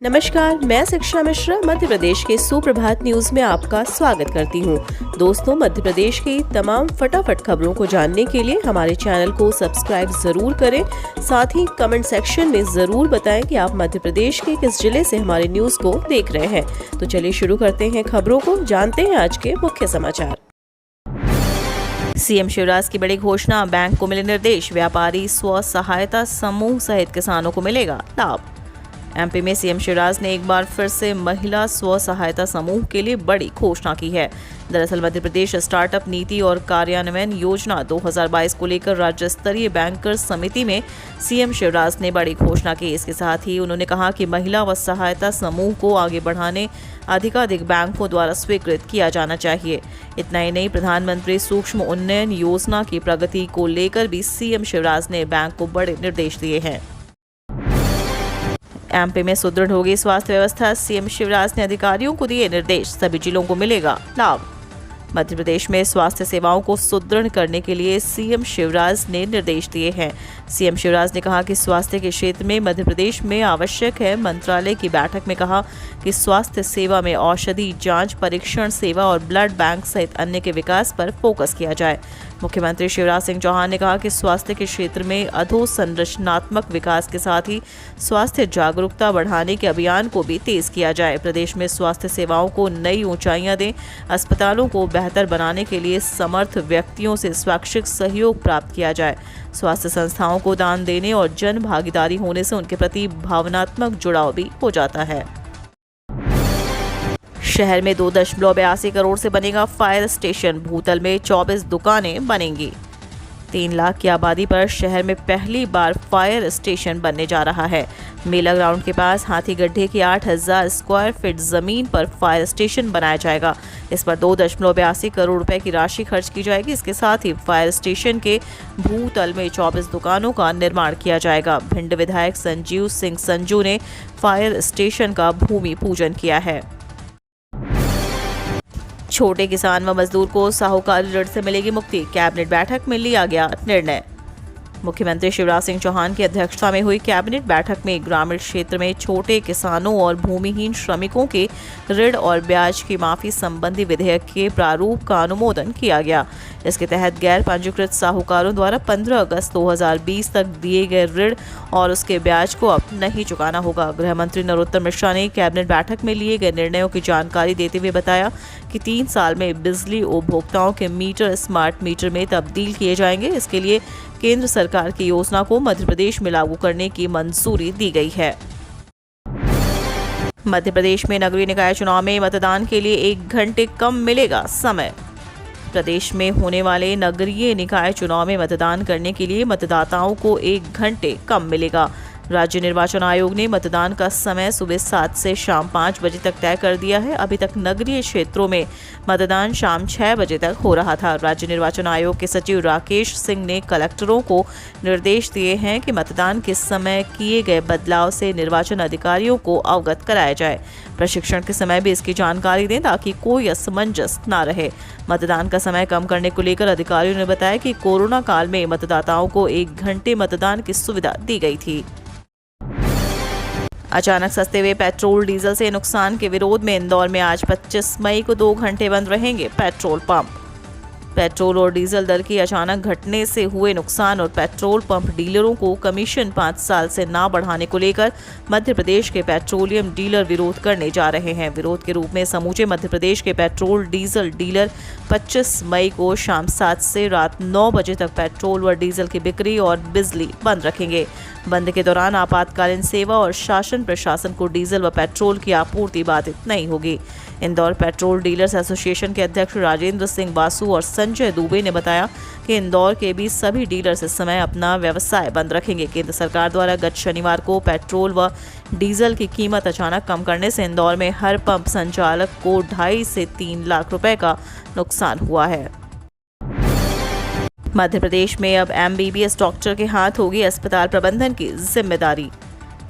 नमस्कार, मैं शिक्षा मिश्रा मध्य प्रदेश के सुप्रभात न्यूज में आपका स्वागत करती हूँ। दोस्तों, मध्य प्रदेश की तमाम फटाफट खबरों को जानने के लिए हमारे चैनल को सब्सक्राइब जरूर करें। साथ ही कमेंट सेक्शन में जरूर बताएं कि आप मध्य प्रदेश के किस जिले से हमारे न्यूज को देख रहे हैं। तो चलिए शुरू करते हैं खबरों को, जानते हैं आज के मुख्य समाचार। सीएम शिवराज की बड़ी घोषणा, बैंक को मिले निर्देश, व्यापारी स्व सहायता समूह सहित किसानों को मिलेगा लाभ। एमपी में सीएम शिवराज ने एक बार फिर से महिला स्व सहायता समूह के लिए बड़ी घोषणा की है। दरअसल मध्य प्रदेश स्टार्टअप नीति और कार्यान्वयन योजना 2022 को लेकर राज्य स्तरीय बैंकर्स समिति में सीएम शिवराज ने बड़ी घोषणा की। इसके साथ ही उन्होंने कहा कि महिला व सहायता समूह को आगे बढ़ाने अधिकाधिक बैंकों द्वारा स्वीकृत किया जाना चाहिए। इतना ही नहीं, प्रधानमंत्री सूक्ष्म उन्नयन योजना की प्रगति को लेकर भी सीएम शिवराज ने बैंक को बड़े निर्देश दिए हैं। एमपी में सुदृढ़ होगी स्वास्थ्य व्यवस्था, सीएम शिवराज ने अधिकारियों को दिए निर्देश, सभी जिलों को मिलेगा लाभ। मध्य प्रदेश में स्वास्थ्य सेवाओं को सुदृढ़ करने के लिए सीएम शिवराज ने निर्देश दिए हैं। सीएम शिवराज ने कहा कि स्वास्थ्य के क्षेत्र में मध्य प्रदेश में आवश्यक है। मंत्रालय की बैठक में कहा कि स्वास्थ्य सेवा में औषधि जांच, परीक्षण सेवा और ब्लड बैंक सहित अन्य के विकास पर फोकस किया जाए। मुख्यमंत्री शिवराज सिंह चौहान ने कहा कि स्वास्थ्य के क्षेत्र में अधोसंरचनात्मक विकास के साथ ही स्वास्थ्य जागरूकता बढ़ाने के अभियान को भी तेज किया जाए। प्रदेश में स्वास्थ्य सेवाओं को नई ऊंचाइयां दें, अस्पतालों को बेहतर बनाने के लिए समर्थ व्यक्तियों से स्वैच्छिक सहयोग प्राप्त किया जाए। स्वास्थ्य संस्थाओं को दान देने और जन भागीदारी होने से उनके प्रति भावनात्मक जुड़ाव भी हो जाता है। शहर में 2.82 करोड़ से बनेगा फायर स्टेशन, भूतल में 24 दुकानें बनेंगी। 3 लाख की आबादी पर शहर में पहली बार फायर स्टेशन बनने जा रहा है। मेला ग्राउंड के पास हाथी गड्ढे की 8000 स्क्वायर फीट जमीन पर फायर स्टेशन बनाया जाएगा। इस पर 2.82 करोड़ रुपए की राशि खर्च की जाएगी। इसके साथ ही फायर स्टेशन के भूतल में 24 दुकानों का निर्माण किया जाएगा। भिंड विधायक संजीव सिंह संजू ने फायर स्टेशन का भूमि पूजन किया है। छोटे किसान व मजदूर को साहूकारी ऋण से मिलेगी मुक्ति, कैबिनेट बैठक में लिया गया निर्णय। मुख्यमंत्री शिवराज सिंह चौहान की अध्यक्षता में हुई कैबिनेट बैठक में ग्रामीण क्षेत्र में छोटे किसानों और भूमिहीन श्रमिकों के ऋण और ब्याज की माफी संबंधी विधेयक के प्रारूप का अनुमोदन किया गया। इसके तहत गैर पंजीकृत साहूकारों द्वारा 15 अगस्त 2020 तक दिए गए ऋण और उसके ब्याज को अब नहीं चुकाना होगा। गृह मंत्री नरोत्तम मिश्रा ने कैबिनेट बैठक में लिए गए निर्णयों की जानकारी देते हुए बताया कि 3 साल में बिजली उपभोक्ताओं के मीटर स्मार्ट मीटर में तब्दील किए जाएंगे। इसके लिए केंद्र सरकार की योजना को मध्य प्रदेश में लागू करने की मंजूरी दी गई है। मध्य प्रदेश में नगरीय निकाय चुनाव में मतदान के लिए 1 घंटे कम मिलेगा समय। प्रदेश में होने वाले नगरीय निकाय चुनाव में मतदान करने के लिए मतदाताओं को 1 घंटे कम मिलेगा। राज्य निर्वाचन आयोग ने मतदान का समय सुबह 7 से शाम 5 बजे तक तय कर दिया है। अभी तक नगरीय क्षेत्रों में मतदान शाम 6 बजे तक हो रहा था। राज्य निर्वाचन आयोग के सचिव राकेश सिंह ने कलेक्टरों को निर्देश दिए हैं कि मतदान के समय किए गए बदलाव से निर्वाचन अधिकारियों को अवगत कराया जाए। प्रशिक्षण के समय भी इसकी जानकारी दें ताकि कोई असमंजस न रहे। मतदान का समय कम करने को लेकर अधिकारियों ने बताया कि कोरोना काल में मतदाताओं को 1 घंटे मतदान की सुविधा दी गई थी। अचानक सस्ते हुए पेट्रोल डीजल से नुकसान के विरोध में इंदौर में आज 25 मई को 2 घंटे बंद रहेंगे पेट्रोल पंप। पेट्रोल और डीजल दर की अचानक घटने से हुए नुकसान और पेट्रोल पंप डीलरों को कमीशन 5 साल से ना बढ़ाने को लेकर मध्य प्रदेश के पेट्रोलियम डीलर विरोध करने जा रहे हैं। विरोध के रूप में समूचे मध्य प्रदेश के पेट्रोल डीजल डीलर 25 मई को शाम 7 से रात 9 बजे तक पेट्रोल व डीजल की बिक्री और बिजली बंद रखेंगे। बंद के दौरान आपातकालीन सेवा और शासन प्रशासन को डीजल व पेट्रोल की आपूर्ति बाधित नहीं होगी। इंदौर पेट्रोल डीलर्स एसोसिएशन के अध्यक्ष राजेंद्र सिंह बासु और संजय दुबे ने बताया कि इंदौर के भी सभी डीलर्स इस समय अपना व्यवसाय बंद रखेंगे। केंद्र सरकार द्वारा गत शनिवार को पेट्रोल व डीजल की कीमत अचानक कम करने से इंदौर में हर पंप संचालक को 2.5 से 3 लाख रुपए का नुकसान हुआ है। मध्य प्रदेश में अब एमबीबीएस डॉक्टर के हाथ होगी अस्पताल प्रबंधन की जिम्मेदारी।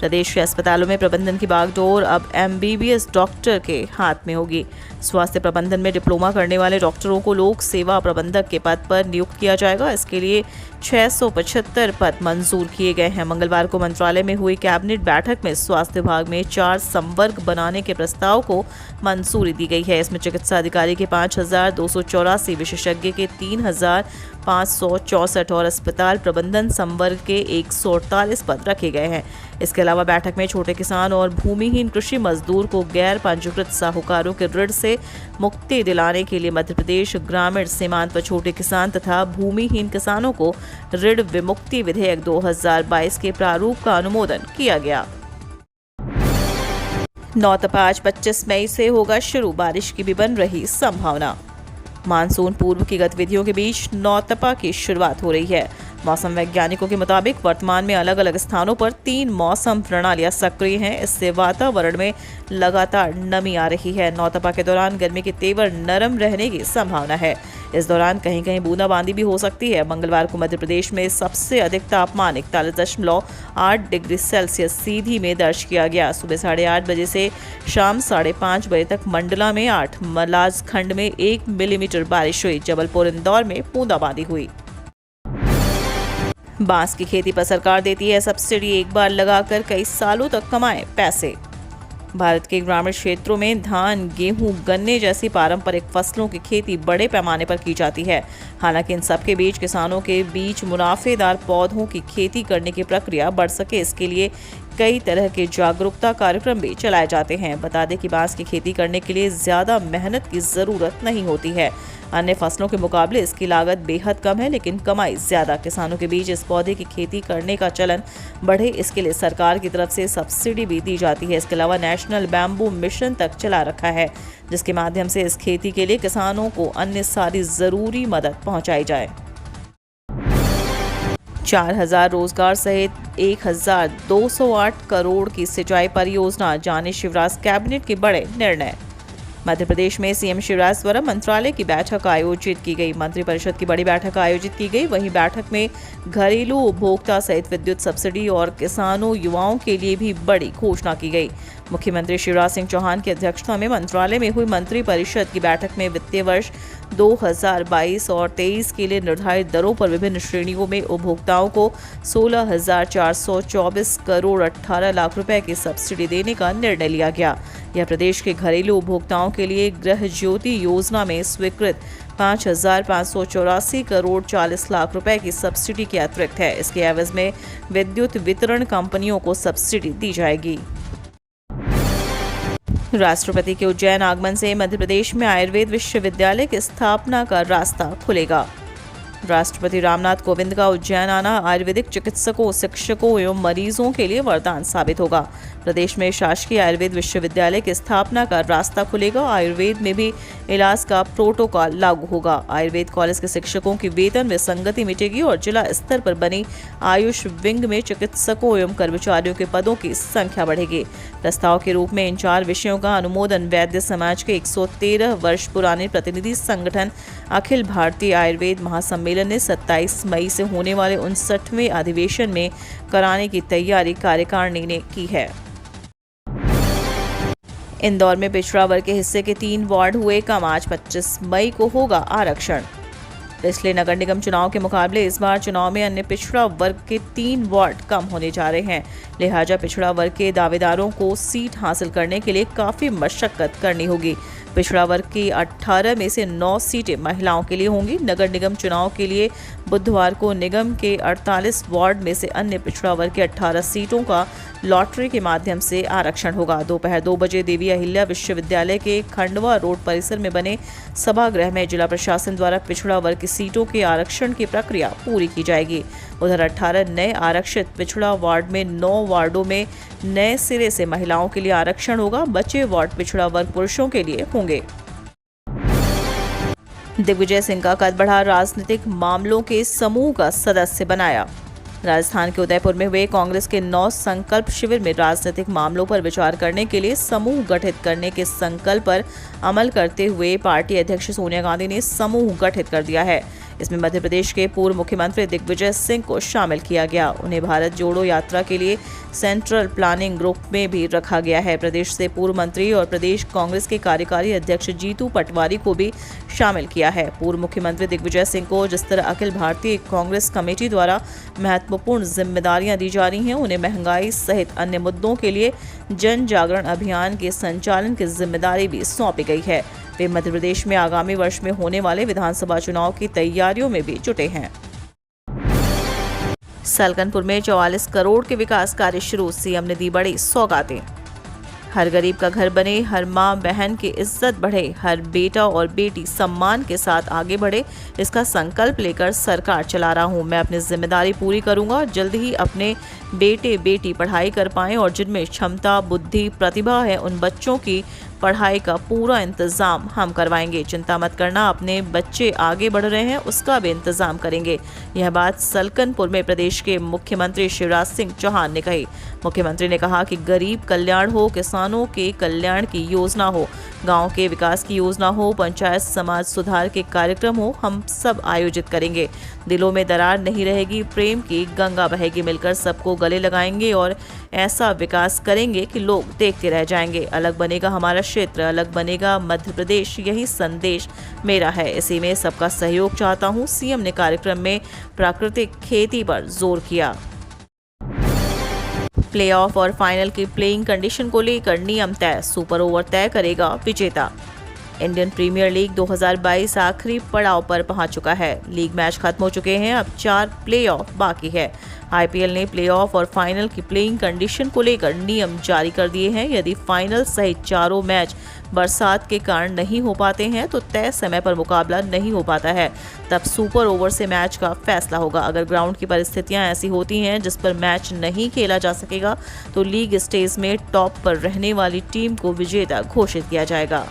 प्रदेश के अस्पतालों में प्रबंधन की बागडोर अब MBBS डॉक्टर के हाथ में होगी। स्वास्थ्य प्रबंधन में डिप्लोमा करने वाले डॉक्टरों को लोक सेवा प्रबंधक के पद पर नियुक्त किया जाएगा। इसके लिए 675 पद मंजूर किए गए हैं। मंगलवार को मंत्रालय में हुई कैबिनेट बैठक में स्वास्थ्य विभाग में 4 संवर्ग बनाने के प्रस्ताव को मंजूरी दी गई है। इसमें चिकित्सा अधिकारी के 5,284, विशेषज्ञ के 3,564 और अस्पताल प्रबंधन संवर्ग के 148 पद रखे गए हैं। इसके अलावा बैठक में छोटे किसान और भूमिहीन कृषि मजदूर को गैर पंजीकृत साहूकारों के ऋण से मुक्ति दिलाने के लिए मध्य प्रदेश ग्रामीण सीमांत व छोटे किसान तथा भूमिहीन किसानों को ऋण विमुक्ति विधेयक 2022 के प्रारूप का अनुमोदन किया गया। नौतपा आज 25 मई से होगा शुरू, बारिश की भी बन रही संभावना। मानसून पूर्व की गतिविधियों के बीच नौतपा की शुरुआत हो रही है। मौसम वैज्ञानिकों के मुताबिक वर्तमान में अलग अलग स्थानों पर 3 मौसम प्रणालियां सक्रिय हैं। इससे वातावरण में लगातार नमी आ रही है। नौतपा के दौरान गर्मी के तेवर नरम रहने की संभावना है। इस दौरान कहीं कहीं बूंदाबांदी भी हो सकती है। मंगलवार को मध्य प्रदेश में सबसे अधिक तापमान 41.8 डिग्री सेल्सियस सीधी में दर्ज किया गया। सुबह 8:30 बजे से शाम 5:30 बजे तक मंडला में 8, मलाजखंड में 1 मिलीमीटर बारिश हुई। जबलपुर, इंदौर में बूंदाबांदी हुई। बांस की खेती पर सरकार देती है सब्सिडी, एक बार लगाकर कई सालों तक कमाएं पैसे। भारत के ग्रामीण क्षेत्रों में धान, गेहूं, गन्ने जैसी पारंपरिक फसलों की खेती बड़े पैमाने पर की जाती है। हालांकि इन सब के बीच किसानों के बीच मुनाफेदार पौधों की खेती करने की प्रक्रिया बढ़ सके, इसके लिए कई तरह के जागरूकता कार्यक्रम भी चलाए जाते हैं। बता दें कि बांस की खेती करने के लिए ज़्यादा मेहनत की ज़रूरत नहीं होती है। अन्य फसलों के मुकाबले इसकी लागत बेहद कम है, लेकिन कमाई ज़्यादा। किसानों के बीच इस पौधे की खेती करने का चलन बढ़े, इसके लिए सरकार की तरफ से सब्सिडी भी दी जाती है। इसके अलावा नेशनल बैम्बू मिशन तक चला रखा है, जिसके माध्यम से इस खेती के लिए किसानों को अन्य सारी ज़रूरी मदद पहुँचाई जाए। 4,000 रोजगार सहित 1,208 करोड़ की सिंचाई परियोजना, जाने शिवराज कैबिनेट के बड़े निर्णय। मध्य प्रदेश में सीएम शिवराज द्वारा मंत्रालय की बैठक आयोजित की गई। मंत्रिपरिषद की बड़ी बैठक आयोजित की गई। वहीं बैठक में घरेलू उपभोक्ता सहित विद्युत सब्सिडी और किसानों, युवाओं के लिए भी बड़ी घोषणा की गई। मुख्यमंत्री शिवराज सिंह चौहान की अध्यक्षता में मंत्रालय में हुई मंत्रिपरिषद की बैठक में वित्तीय वर्ष 2022 और 23 के लिए निर्धारित दरों पर विभिन्न श्रेणियों में उपभोक्ताओं को 16,424 करोड़ 18 लाख रुपए की सब्सिडी देने का निर्णय लिया गया। यह प्रदेश के घरेलू उपभोक्ताओं के लिए गृह ज्योति योजना में स्वीकृत 5,584 करोड़ 40 लाख रुपए की सब्सिडी के अतिरिक्त है। इसके एवज में विद्युत वितरण कंपनियों को सब्सिडी दी जाएगी। राष्ट्रपति के उज्जैन आगमन से मध्य प्रदेश में आयुर्वेद विश्वविद्यालय की स्थापना का रास्ता खुलेगा। राष्ट्रपति रामनाथ कोविंद का उज्जैन आना आयुर्वेदिक चिकित्सकों, शिक्षकों एवं मरीजों के लिए वरदान साबित होगा। प्रदेश में शासकीय आयुर्वेद विश्वविद्यालय की स्थापना का रास्ता खुलेगा। आयुर्वेद में भी इलाज का प्रोटोकॉल लागू होगा। आयुर्वेद कॉलेज के शिक्षकों की वेतन विसंगति मिटेगी और जिला स्तर पर बनी आयुष विंग में चिकित्सकों एवं कर्मचारियों के पदों की संख्या बढ़ेगी। प्रस्ताव के रूप में इन 4 विषयों का अनुमोदन वैद्य समाज के 113 वर्ष पुराने प्रतिनिधि संगठन अखिल भारतीय आयुर्वेद महासम्मेलन ने 27 मई से होने वाले 59वें अधिवेशन में कराने की तैयारी कार्यकारिणी ने की है। इंदौर में पिछड़ा वर्ग के हिस्से के 3 वार्ड हुए कम। आज 25 मई को होगा आरक्षण। पिछले नगर निगम चुनाव के मुकाबले इस बार चुनाव में अन्य पिछड़ा वर्ग के 3 वार्ड कम होने जा रहे हैं। लिहाजा पिछड़ा वर्ग के दावेदारों को सीट हासिल करने के लिए काफ़ी मशक्कत करनी होगी। पिछड़ा वर्ग की 18 में से 9 सीटें महिलाओं के लिए होंगी। नगर निगम चुनाव के लिए बुधवार को निगम के 48 वार्ड में से अन्य पिछड़ा वर्ग के 18 सीटों का लॉटरी के माध्यम से आरक्षण होगा। दोपहर 2 बजे देवी अहिल्या विश्वविद्यालय के खंडवा रोड परिसर में बने सभागृह में जिला प्रशासन द्वारा पिछड़ा वर्ग की सीटों के आरक्षण की प्रक्रिया पूरी की जाएगी। उधर 18 नए आरक्षित पिछड़ा वार्ड में 9 वार्डों में नए सिरे से महिलाओं के लिए आरक्षण होगा। बचे वार्ड पिछड़ा वर्ग पुरुषों के लिए होंगे। दिग्विजय सिंह का कद बढ़ा, राजनीतिक मामलों के समूह का सदस्य बनाया। राजस्थान के उदयपुर में हुए कांग्रेस के 9 संकल्प शिविर में राजनीतिक मामलों पर विचार करने के लिए समूह गठित करने के संकल्प पर अमल करते हुए पार्टी अध्यक्ष सोनिया गांधी ने समूह गठित कर दिया है। इसमें मध्य प्रदेश के पूर्व मुख्यमंत्री दिग्विजय सिंह को शामिल किया गया। उन्हें भारत जोड़ो यात्रा के लिए सेंट्रल प्लानिंग ग्रुप में भी रखा गया है। प्रदेश से पूर्व मंत्री और प्रदेश कांग्रेस के कार्यकारी अध्यक्ष जीतू पटवारी को भी शामिल किया है। पूर्व मुख्यमंत्री दिग्विजय सिंह को जिस तरह अखिल भारतीय कांग्रेस कमेटी द्वारा महत्वपूर्ण जिम्मेदारियां दी जा रही हैं, उन्हें महंगाई सहित अन्य मुद्दों के लिए जन जागरण अभियान के संचालन की जिम्मेदारी भी सौंपी गई है। वे मध्य प्रदेश में आगामी वर्ष में होने वाले विधानसभा चुनाव की तैयारियों में भी जुटे हैं। सलकनपुर में 44 करोड़ के विकास कार्य शुरू, सीएम ने दी बड़ी सौगातें। हर गरीब का घर बने, हर माँ बहन की इज्जत बढ़े, हर बेटा और बेटी सम्मान के साथ आगे बढ़े, इसका संकल्प लेकर सरकार चला रहा हूँ। मैं अपनी जिम्मेदारी पूरी करूँगा। जल्द ही अपने बेटे बेटी पढ़ाई कर पाएं और जिनमें क्षमता, बुद्धि, प्रतिभा है, उन बच्चों की पढ़ाई का पूरा इंतजाम हम करवाएंगे। चिंता मत करना, अपने बच्चे आगे बढ़ रहे हैं, उसका भी इंतजाम करेंगे। यह बात सलकनपुर में प्रदेश के मुख्यमंत्री शिवराज सिंह चौहान ने कही। मुख्यमंत्री ने कहा कि गरीब कल्याण हो, किसानों के कल्याण की योजना हो, गांव के विकास की योजना हो, पंचायत समाज सुधार के कार्यक्रम हो, हम सब आयोजित करेंगे। दिलों में दरार नहीं रहेगी, प्रेम की गंगा बहेगी। मिलकर सबको गले लगाएंगे और ऐसा विकास करेंगे कि लोग देखते रह जाएंगे। अलग बनेगा हमारा क्षेत्र, अलग बनेगा मध्य प्रदेश, यही संदेश मेरा है। इसी में सबका सहयोग चाहता हूं। सीएम ने कार्यक्रम में प्राकृतिक खेती पर जोर किया। प्लेऑफ और फाइनल की प्लेइंग कंडीशन को लेकर नियम तय, सुपर ओवर तय करेगा विजेता। इंडियन प्रीमियर लीग 2022 आखिरी पड़ाव पर पहुंच चुका है। लीग मैच खत्म हो चुके हैं, अब 4 प्लेऑफ बाकी है। आईपीएल ने प्लेऑफ और फाइनल की प्लेइंग कंडीशन को लेकर नियम जारी कर दिए हैं। यदि फाइनल सहित चारों मैच बरसात के कारण नहीं हो पाते हैं तो तय समय पर मुकाबला नहीं हो पाता है, तब सुपर ओवर से मैच का फैसला होगा। अगर ग्राउंड की परिस्थितियां ऐसी होती हैं जिस पर मैच नहीं खेला जा सकेगा तो लीग स्टेज में टॉप पर रहने वाली टीम को विजेता घोषित किया जाएगा।